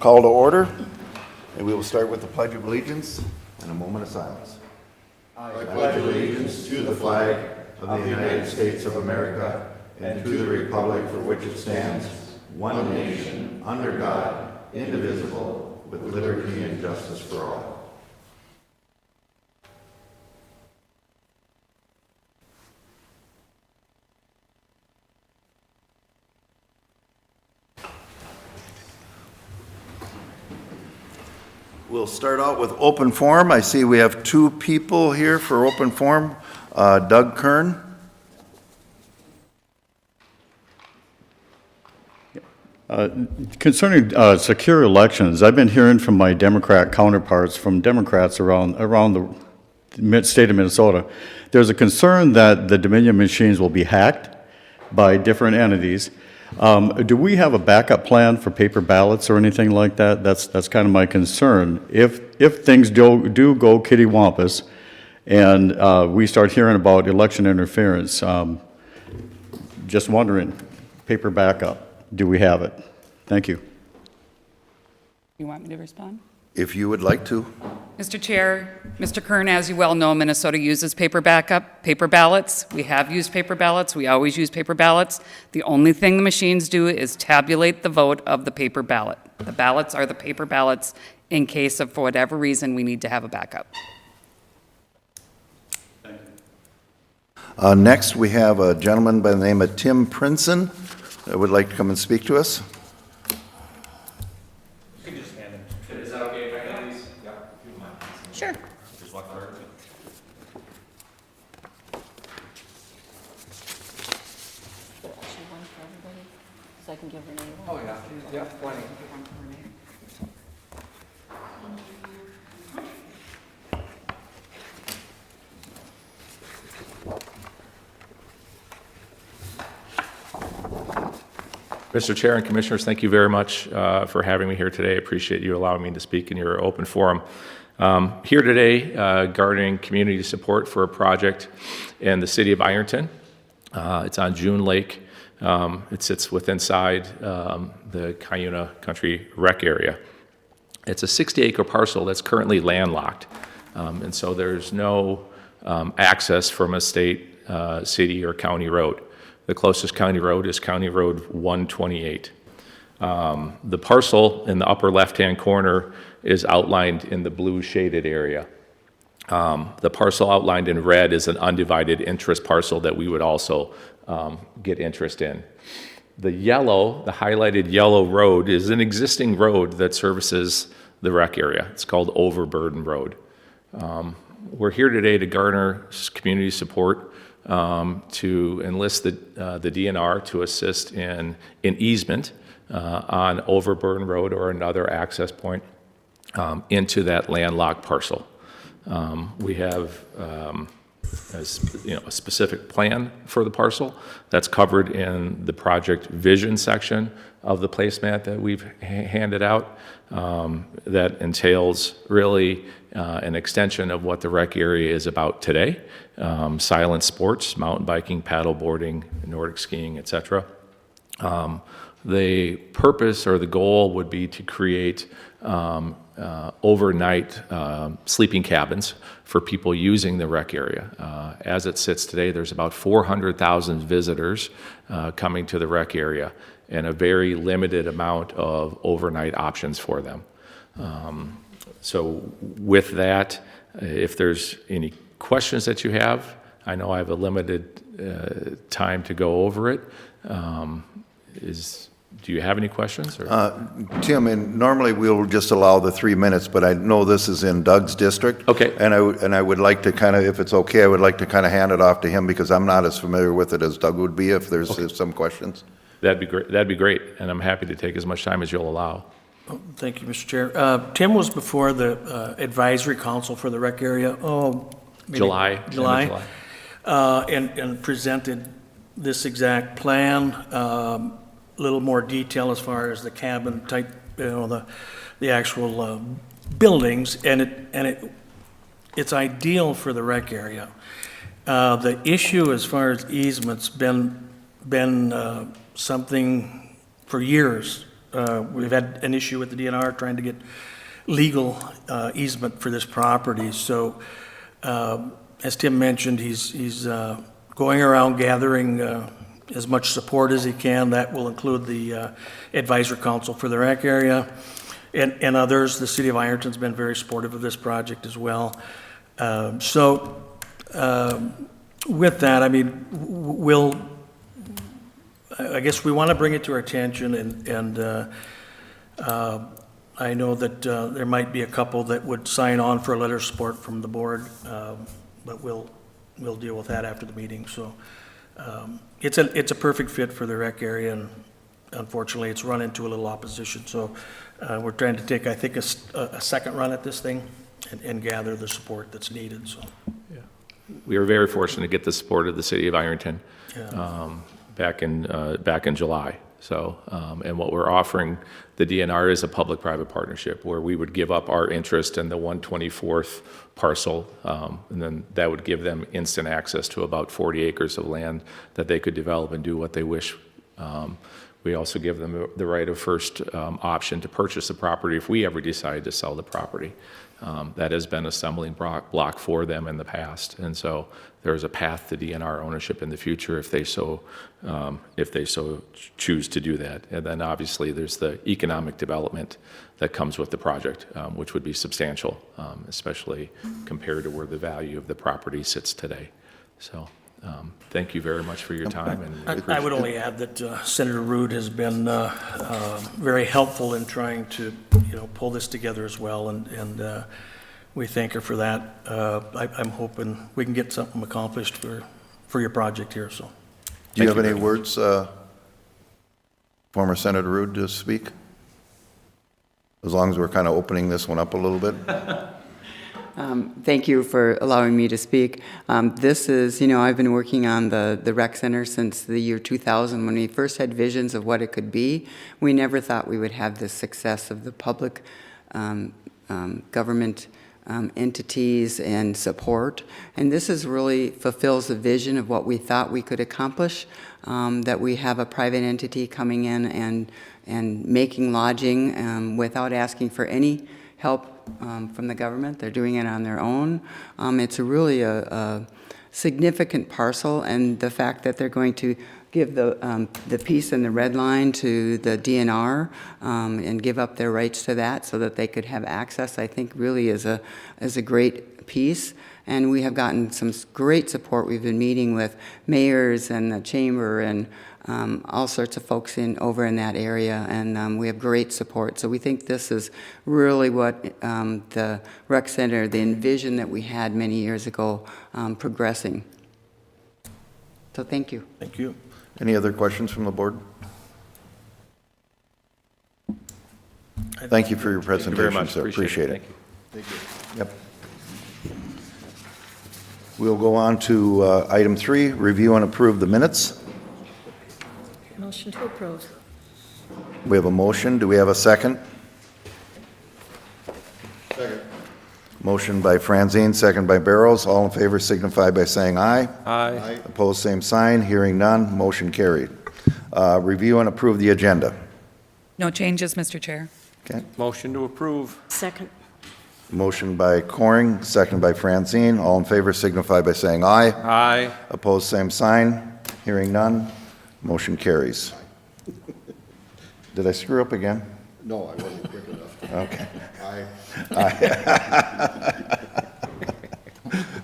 Call to order, and we will start with the Pledge of Allegiance and a moment of silence. I pledge allegiance to the flag of the United States of America and to the republic for which it stands, one nation, under God, indivisible, with liberty and justice for all. We'll start out with open forum. I see we have two people here for open forum. Doug Kern. Concerning secure elections, I've been hearing from my Democrat counterparts, from Democrats around the state of Minnesota, there's a concern that the Dominion machines will be hacked by different entities. Do we have a backup plan for paper ballots or anything like that? That's kind of my concern. If things do go kittywampus and we start hearing about election interference, just wondering, paper backup. Do we have it? Thank you. You want me to respond? If you would like to. Mr. Chair, Mr. Kern, as you well know, Minnesota uses paper backup, paper ballots. We have used paper ballots. We always use paper ballots. The only thing the machines do is tabulate the vote of the paper ballot. The ballots are the paper ballots in case of, for whatever reason, we need to have a backup. Next, we have a gentleman by the name of Tim Princeton that would like to come and speak to us. You can just hand them. Is that okay if I hand these? Yeah, if you don't mind. Sure. Just walk forward. Actually, one for everybody, so I can give Renee one. Oh, yeah, yeah, plenty. One for Renee. Mr. Chair and Commissioners, thank you very much for having me here today. I appreciate you allowing me to speak in your open forum. Here today, garnering community support for a project in the city of Ironton. It's on June Lake. It sits inside the Cuyuna Country Rec area. It's a 60-acre parcel that's currently landlocked, and so there's no access from a state, city, or county road. The closest county road is County Road 128. The parcel in the upper left-hand corner is outlined in the blue shaded area. The parcel outlined in red is an undivided interest parcel that we would also get interest in. The highlighted yellow road is an existing road that services the rec area. It's called Overburden Road. We're here today to garner community support to enlist the DNR to assist in easement on Overburden Road or another access point into that landlocked parcel. We have a specific plan for the parcel that's covered in the project vision section of the placemat that we've handed out that entails really an extension of what the rec area is about today. Silent sports, mountain biking, paddle boarding, Nordic skiing, etc. The purpose or the goal would be to create overnight sleeping cabins for people using the rec area. As it sits today, there's about 400,000 visitors coming to the rec area and a very limited amount of overnight options for them. So with that, if there's any questions that you have, I know I have a limited time to go over it. Do you have any questions? Tim, and normally we'll just allow the 3 minutes, but I know this is in Doug's district. Okay. And I would like to kind of, if it's okay, I would like to kind of hand it off to him because I'm not as familiar with it as Doug would be if there's some questions. That'd be great. That'd be great, and I'm happy to take as much time as you'll allow. Thank you, Mr. Chair. Tim was before the advisory council for the rec area. July. And presented this exact plan, a little more detail as far as the cabin type, the actual buildings, and it's ideal for the rec area. The issue as far as easements been something for years we've had an issue with the DNR trying to get legal easement for this property. So, as Tim mentioned, he's going around gathering as much support as he can. That will include the advisory council for the rec area and others. The city of Ironton's been very supportive of this project as well. With that, I mean, I guess we want to bring it to our attention, and I know that there might be a couple that would sign on for a letter of support from the board, but we'll deal with that after the meeting. So it's a perfect fit for the rec area, and unfortunately, it's run into a little opposition. So we're trying to take, I think, a second run at this thing and gather the support that's needed. So. We were very fortunate to get the support of the city of Ironton back in July. So, and what we're offering the DNR is a public-private partnership where we would give up our interest in the 124th parcel, and then that would give them instant access to about 40 acres of land that they could develop and do what they wish. We also give them the right of first option to purchase the property if we ever decide to sell the property. That has been a stumbling block for them in the past, and so there's a path to DNR ownership in the future if they so choose to do that. And then obviously there's the economic development that comes with the project, which would be substantial, especially compared to where the value of the property sits today. So. Thank you very much for your time. And I would only add that Senator Rude has been very helpful in trying to, pull this together as well, and we thank her for that. I'm hoping we can get something accomplished for your project here. So, Do you have any words, former Senator Rude, to speak? As long as we're kind of opening this one up a little bit. Thank you for allowing me to speak. This is, I've been working on the rec center since the year 2000 when we first had visions of what it could be. We never thought we would have the success of the public government entities and support. And this is really fulfills the vision of what we thought we could accomplish, that we have a private entity coming in and making lodging without asking for any help from the government. They're doing it on their own. It's really a significant parcel, and the fact that they're going to give the piece in the red line to the DNR and give up their rights to that so that they could have access, I think really is a great piece. And we have gotten some great support. We've been meeting with mayors and the chamber and all sorts of folks over in that area, and we have great support. So we think this is really what the rec center, the envision that we had many years ago, progressing. So thank you. thank you. Any other questions from the board? Thank you for your Thank you presentation, very much. sir. Appreciate it. Thank you. Yep. We'll go on to item 3, review and approve the minutes. Motion to approve. We have a motion. Do we have a second? Second. Motion by Franzine, second by Barrows. All in favor signify by saying aye. Aye. Opposed, same sign. Hearing none, motion carried. Review and approve the agenda. No changes, Mr. Chair. Okay. Motion to approve. Second. Motion by Coring, second by Franzine. All in favor signify by saying aye. Aye. Opposed, same sign. Hearing none, motion carries. Did I screw up again? No, I wasn't quick enough. Okay. Aye.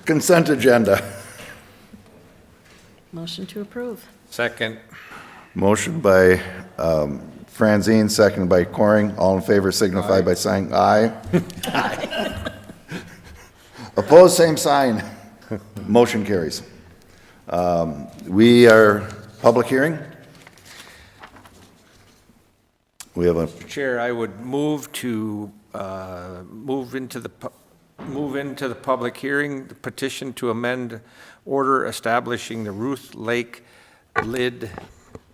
Consent agenda. Motion to approve. Second. Motion by Franzine, second by Coring. All in favor signify by saying aye. Opposed, same sign. Motion carries. We are public hearing. We have a, Chair, I would move to move into the public hearing, the petition to amend order establishing the Ruth Lake lid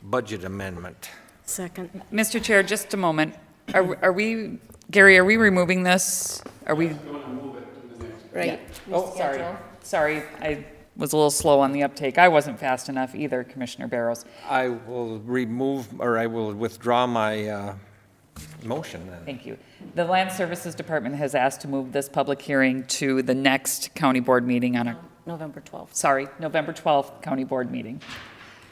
budget amendment. Second. Mr. Chair, just a moment. Are we, Gary, are we removing this? Are we? Right. Oh, sorry. Sorry, I was a little slow on the uptake. I wasn't fast enough either, Commissioner Barrows. I will remove, or I will withdraw my motion then. Thank you. The Land Services Department has asked to move this public hearing to the next county board meeting on November 12th. November 12th county board meeting.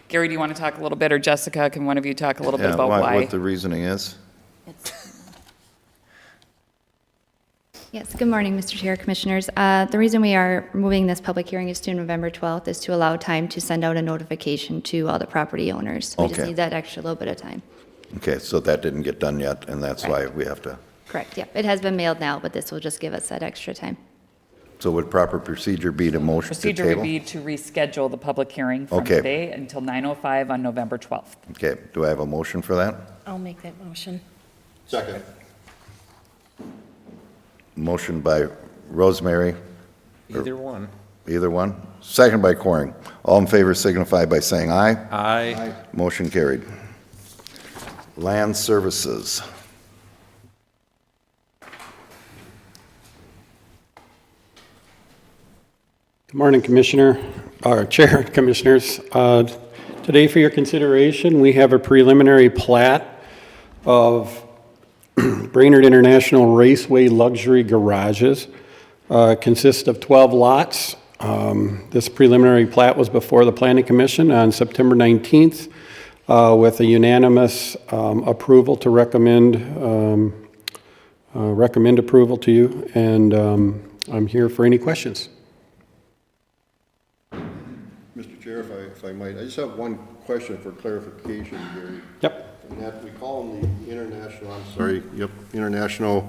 Gary, do you want to talk a little bit, or Jessica, can one of you talk a little bit about why? What the reasoning is? Yes, good morning, Mr. Chair, Commissioners. The reason we are moving this public hearing is to November 12th is to allow time to send out a notification to all the property owners. We just Okay. need that extra little bit of time. Okay, so that didn't get done yet, and that's why we have to, Correct, yep. It has been mailed now, but this will just give us that extra time. so would proper procedure be to motion to Procedure would table? be to reschedule the public hearing from Okay. today until 9:05 on November 12th. Okay, do I have a motion for that? I'll make that motion. Second. Motion by Rosemary, Either one. either one. Second by Coring. All in favor signify by saying aye. Aye. Motion carried. Land Services. Good morning, Commissioner, or Chair, Commissioners. Today for your consideration, we have a preliminary plat of Brainerd International Raceway Luxury Garages. Consists of 12 lots. This preliminary plat was before the Planning Commission on September 19th with a unanimous approval to recommend approval to you, and I'm here for any questions. Mr. Chair, if I might, I just have one question for clarification, Gary. Yep. And that we call them the International, I'm sorry, yep, International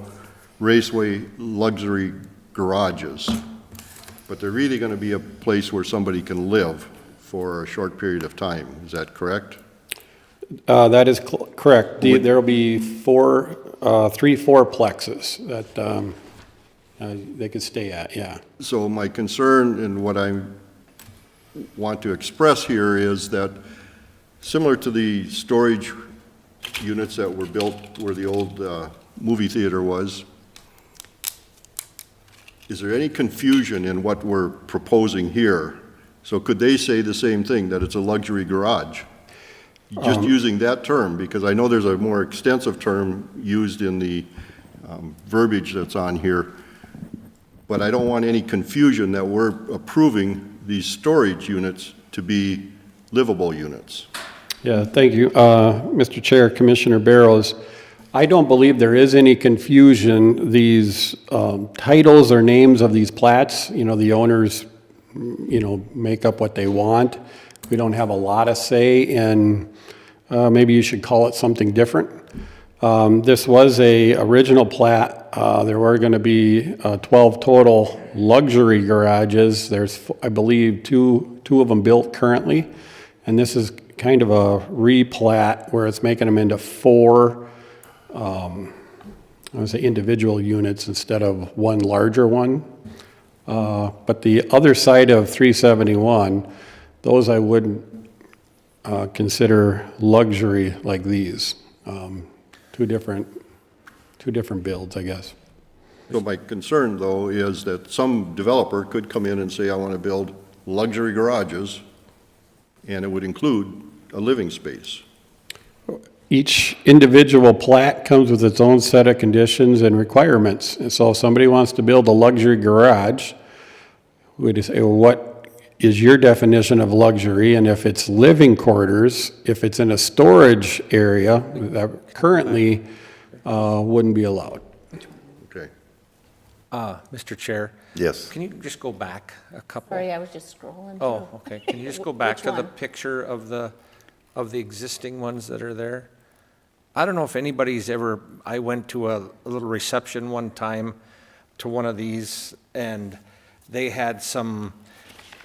Raceway Luxury Garages. But they're really going to be a place where somebody can live for a short period of time. Is that correct? That is correct. There'll be three fourplexes that they could stay at, yeah. So my concern and what I want to express here is that similar to the storage units that were built where the old movie theater was, is there any confusion in what we're proposing here? So could they say the same thing, that it's a luxury garage? Just using that term, because I know there's a more extensive term used in the verbiage that's on here, but I don't want any confusion that we're approving these storage units to be livable units. Yeah, thank you. Mr. Chair, Commissioner Barrows, I don't believe there is any confusion. These titles or names of these plats, the owners, make up what they want. We don't have a lot of say in, maybe you should call it something different. This was a original plat. There were going to be 12 total luxury garages. There's, I believe, two of them built currently. And this is kind of a replat where it's making them into four, I would say individual units instead of one larger one. But the other side of 371, those I wouldn't consider luxury like these. Two different builds, I guess. So my concern, though, is that some developer could come in and say, I want to build luxury garages, and it would include a living space. Each individual plat comes with its own set of conditions and requirements. And so if somebody wants to build a luxury garage, we'd say, well, what is your definition of luxury? And if it's living quarters, if it's in a storage area, that currently wouldn't be allowed. Okay. Mr. Chair? Yes. Can you just go back a couple? Sorry, I was just scrolling. Oh, okay. Can you just go back Which to the one? picture of the existing ones that are there? I don't know if anybody's ever, I went to a little reception one time to one of these, and they had some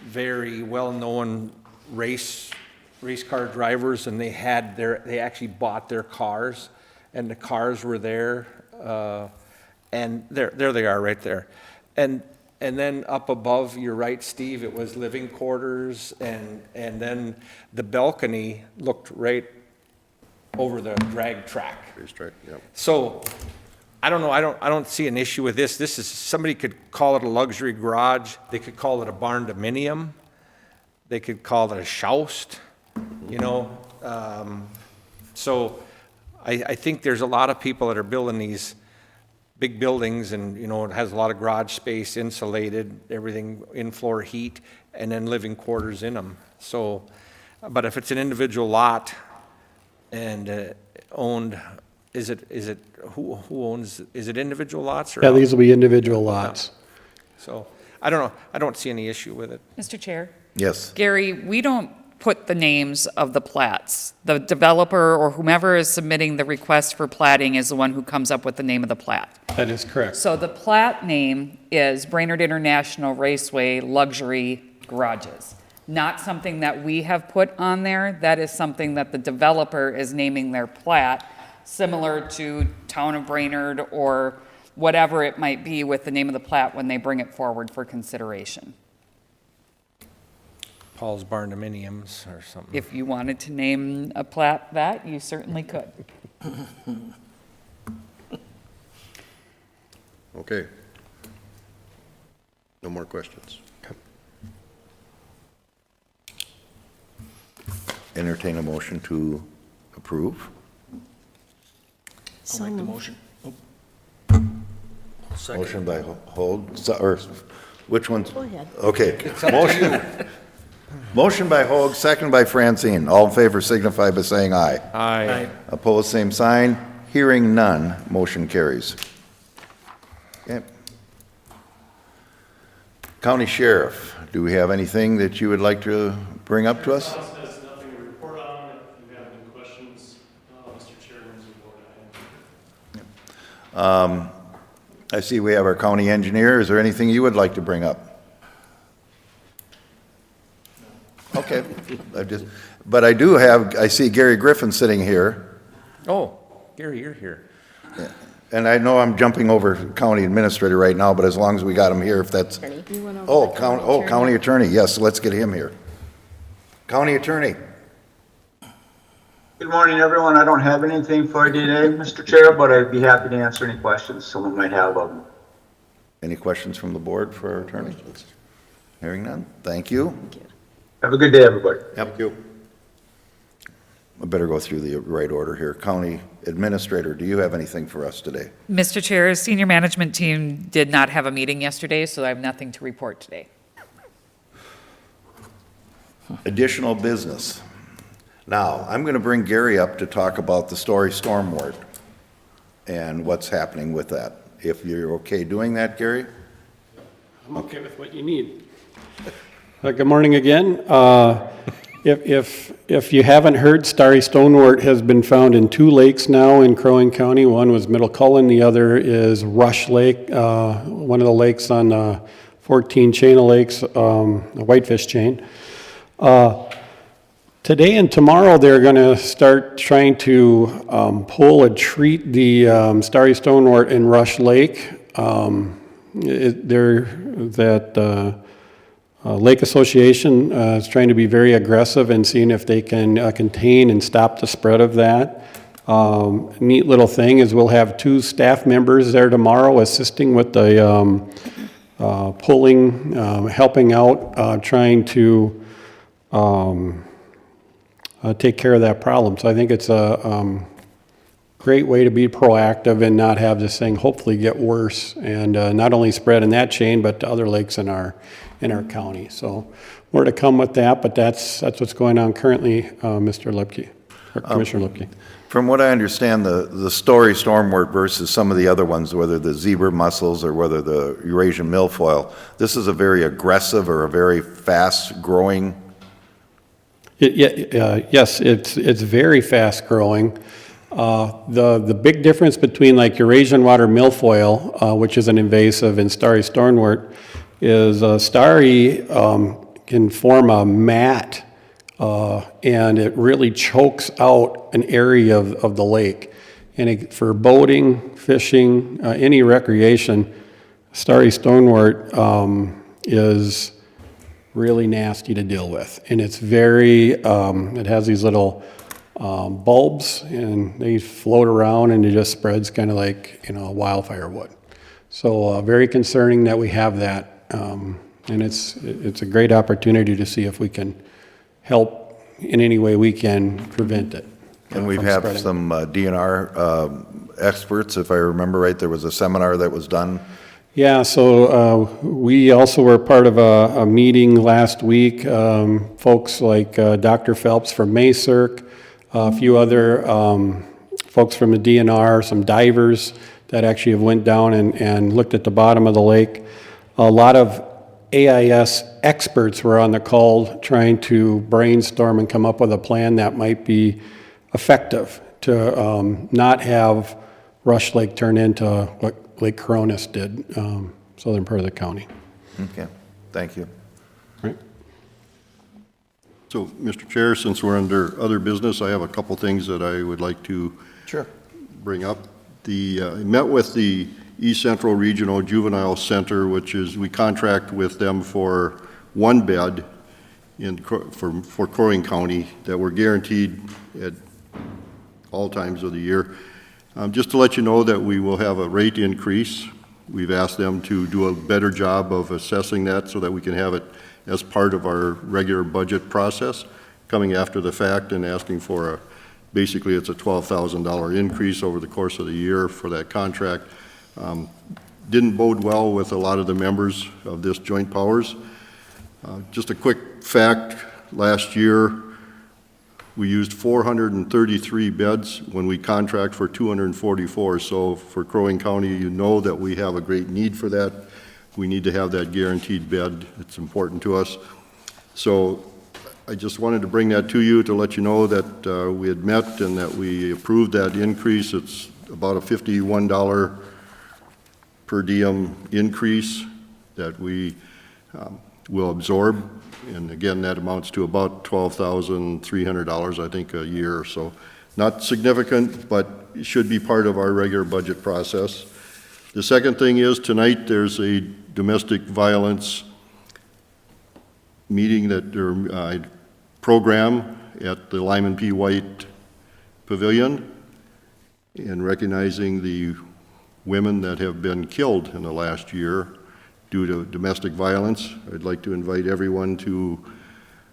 very well-known race car drivers, and they actually bought their cars, and the cars were there, and there they are right there. And then up above, you're right, Steve, it was living quarters, and then the balcony looked right over the drag track. Racetrack, yeah. So, I don't know, I don't see an issue with this. This is, somebody could call it a luxury garage, they could call it a barn dominium, they could call it a schoust, so I think there's a lot of people that are building these big buildings and, it has a lot of garage space, insulated, everything, in-floor heat, and then living quarters in them. So, but if it's an individual lot and owned, who owns, is it individual lots or? Yeah, these will be individual lots. So, I don't know, I don't see any issue with it. Mr. Chair? Yes. Gary, we don't put the names of the plats. The developer or whomever is submitting the request for platting is the one who comes up with the name of the plat. That is correct. So the plat name is Brainerd International Raceway Luxury Garages. Not something that we have put on there. That is something that the developer is naming their plat, similar to Town of Brainerd or whatever it might be with the name of the plat when they bring it forward for consideration. Paul's Barndominiums or something. If you wanted to name a plat that, you certainly could. Okay. No more questions. Entertain a motion to approve. I'll make the motion. Second. Motion by Hoag, or which one's? Go ahead. Okay. Motion by Hoag, second by Francine. All in favor signify by saying aye. Aye. Opposed, same sign. Hearing none, motion carries. Okay. County Sheriff, do we have anything that you would like to bring up to us? Has nothing to report on. If you have any questions, Mr. Chairman, is aboard. I see we have our county engineer. Is there anything you would like to bring up? Okay. But I see Gary Griffin sitting here. Oh, Gary, you're here. And I know I'm jumping over county administrator right now, but as long as we got him here, if that's, county attorney, yes, let's get him here. County attorney. Good morning, everyone. I don't have anything for you today, Mr. Chair, but I'd be happy to answer any questions someone might have of them. Any questions from the board for our attorney? Hearing none, thank you. Have a good day, everybody. Thank you. I better go through the right order here. County administrator, do you have anything for us today? Mr. Chair, senior management team did not have a meeting yesterday, so I have nothing to report today. Additional business. Now, I'm going to bring Gary up to talk about the Story Stormward and what's happening with that. If you're okay doing that, Gary? I'm okay with what you need. Good morning again. If you haven't heard, starry stonewort has been found in 2 lakes now in Crow Wing County. One was Middle Cullen, the other is Rush Lake, one of the lakes on 14 chain of lakes, the Whitefish chain. Today and tomorrow, they're going to start trying to pull and treat the starry stonewort in Rush Lake. Lake Association is trying to be very aggressive and seeing if they can contain and stop the spread of that. Neat little thing is we'll have 2 staff members there tomorrow assisting with the pulling, helping out, trying to take care of that problem. So I think it's a great way to be proactive and not have this thing hopefully get worse and not only spread in that chain, but to other lakes in our county. So more to come with that, but that's what's going on currently, Mr. Lipke, or Commissioner Lipke. From what I understand, the Story Stormwort versus some of the other ones, whether the zebra mussels or whether the Eurasian milfoil, this is a very aggressive or a very fast-growing. Yes, it's very fast-growing. The big difference between like Eurasian water milfoil, which is an invasive, and starry stormwort, is starry can form a mat, and it really chokes out an area of the lake. And for boating, fishing, any recreation, starry stonewort is really nasty to deal with. And it's very, it has these little bulbs, and they float around, and it just spreads kind of like, wildfire would. So very concerning that we have that. And it's a great opportunity to see if we can help in any way we can prevent it. And we from have spreading. some DNR experts, if I remember right, there was a seminar that was done. Yeah, so we also were part of a meeting last week. Folks like Dr. Phelps from MACERC, a few other folks from the DNR, some divers that actually have went down and looked at the bottom of the lake. A lot of AIS experts were on the call trying to brainstorm and come up with a plan that might be effective to not have Rush Lake turn into what Lake Coronis did, southern part of the county. Okay, thank you. Right. So, Mr. Chair, since we're under other business, I have a couple things that I would like to Sure. bring up. I met with the East Central Regional Juvenile Center, which is, we contract with them for one bed for Crow Wing County that we're guaranteed at all times of the year. Just to let you know that we will have a rate increase. We've asked them to do a better job of assessing that so that we can have it as part of our regular budget process, coming after the fact and asking for basically it's a $12,000 increase over the course of the year for that contract. Didn't bode well with a lot of the members of this joint powers. Just a quick fact, last year, we used 433 beds when we contract for 244. So for Crow Wing County, you know that we have a great need for that. We need to have that guaranteed bed. It's important to us. So I just wanted to bring that to you to let you know that we had met and that we approved that increase. It's about a $51 per diem increase that we will absorb. And again, that amounts to about $12,300, I think, a year. So not significant, but it should be part of our regular budget process. The second thing is tonight there's a domestic violence meeting that program at the Lyman P. White Pavilion in recognizing the women that have been killed in the last year due to domestic violence. I'd like to invite everyone to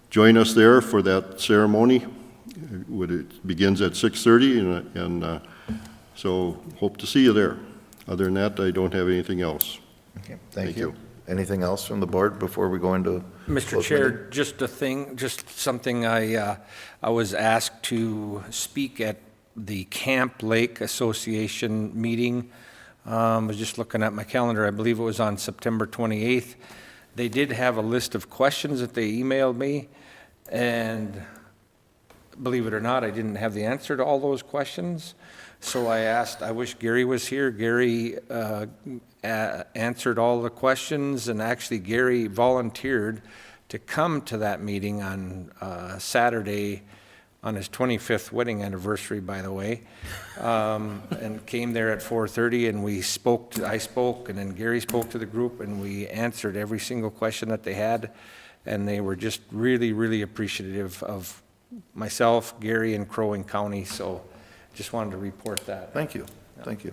join us there for that ceremony. It begins at 6:30, and so hope to see you there. Other than that, I don't have anything else. Okay, thank you. Anything else from the board before we go into? Mr. Chair, just something I was asked to speak at the Camp Lake Association meeting. I was just looking at my calendar. I believe it was on September 28th. They did have a list of questions that they emailed me, and believe it or not, I didn't have the answer to all those questions. So I wish Gary was here. Gary answered all the questions, and actually Gary volunteered to come to that meeting on Saturday, on his 25th wedding anniversary, by the way, and came there at 4:30, and I spoke, and then Gary spoke to the group, and we answered every single question that they had, and they were just really, really appreciative of myself, Gary, and Crow Wing County, so just wanted to report that. Thank you, thank you.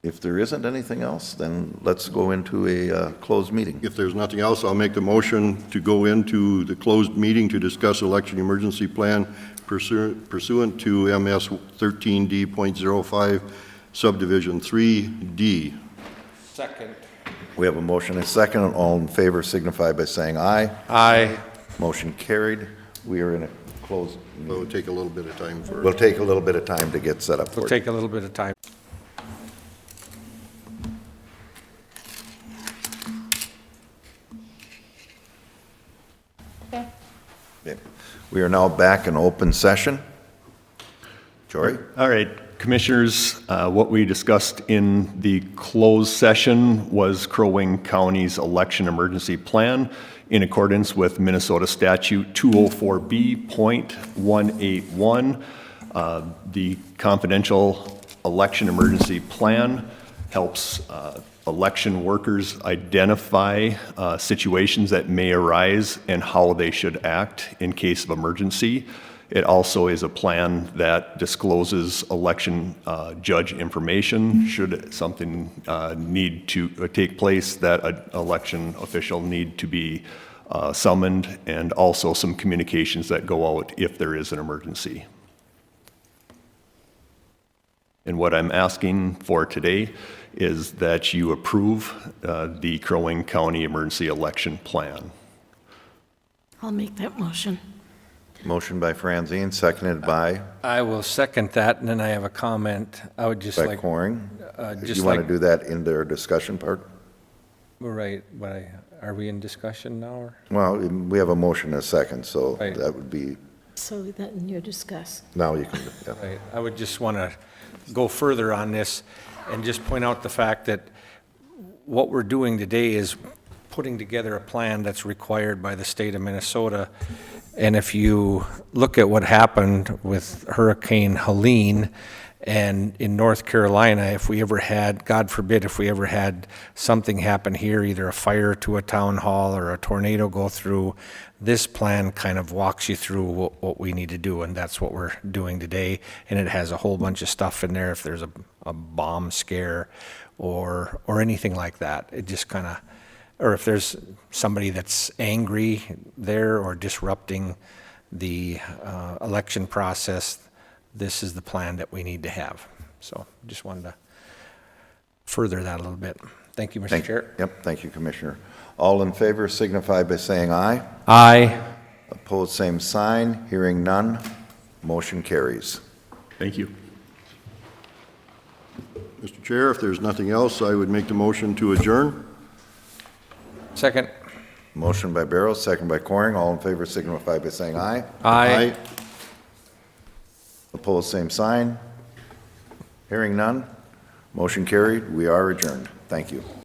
If there isn't anything else, then let's go into a closed meeting. If there's nothing else, I'll make the motion to go into the closed meeting to discuss election emergency plan pursuant to MS 13D.05 subdivision 3D. Second. We have a motion and a second, and all in favor signify by saying aye. Aye. Motion carried. We are in a closed meeting. It'll take a little bit of time for. We'll take a little bit of time to get set up for It'll it. take a little bit of time. Okay. We are now back in open session. Jory? All right, Commissioners, what we discussed in the closed session was Crow Wing County's election emergency plan in accordance with Minnesota Statute 204B.181. The confidential election emergency plan helps election workers identify situations that may arise and how they should act in case of emergency. It also is a plan that discloses election judge information should something need to take place that an election official need to be summoned, and also some communications that go out if there is an emergency. And what I'm asking for today is that you approve the Crow Wing County Emergency Election Plan. I'll make that motion. Motion by Franzine, seconded by I will second that, and then I have a comment. I would just like, Coring. just You want to like, do that in their discussion part? right, but are we in discussion now, or? Well, we have a motion and a second, so Right. that would be, So then you discuss. now you can, yeah. Right, I would just want to go further on this and just point out the fact that what we're doing today is putting together a plan that's required by the state of Minnesota. And if you look at what happened with Hurricane Helene, and in North Carolina, if we ever had, God forbid, if we ever had something happen here, either a fire to a town hall or a tornado go through, this plan kind of walks you through what we need to do, and that's what we're doing today. And it has a whole bunch of stuff in there if there's a bomb scare or anything like that. It just kind of, or if there's somebody that's angry there or disrupting the election process, this is the plan that we need to have. So just wanted to further that a little bit. Thank you, Mr. Chair. Yep, thank you, Commissioner. All in favor signify by saying aye. Aye. Opposed, same sign. Hearing none, motion carries. Thank you. Mr. Chair, if there's nothing else, I would make the motion to adjourn. Second. Motion by Barrows, second by Coring. All in favor signify by saying aye. Aye. Opposed, same sign. Hearing none, motion carried. We are adjourned. Thank you.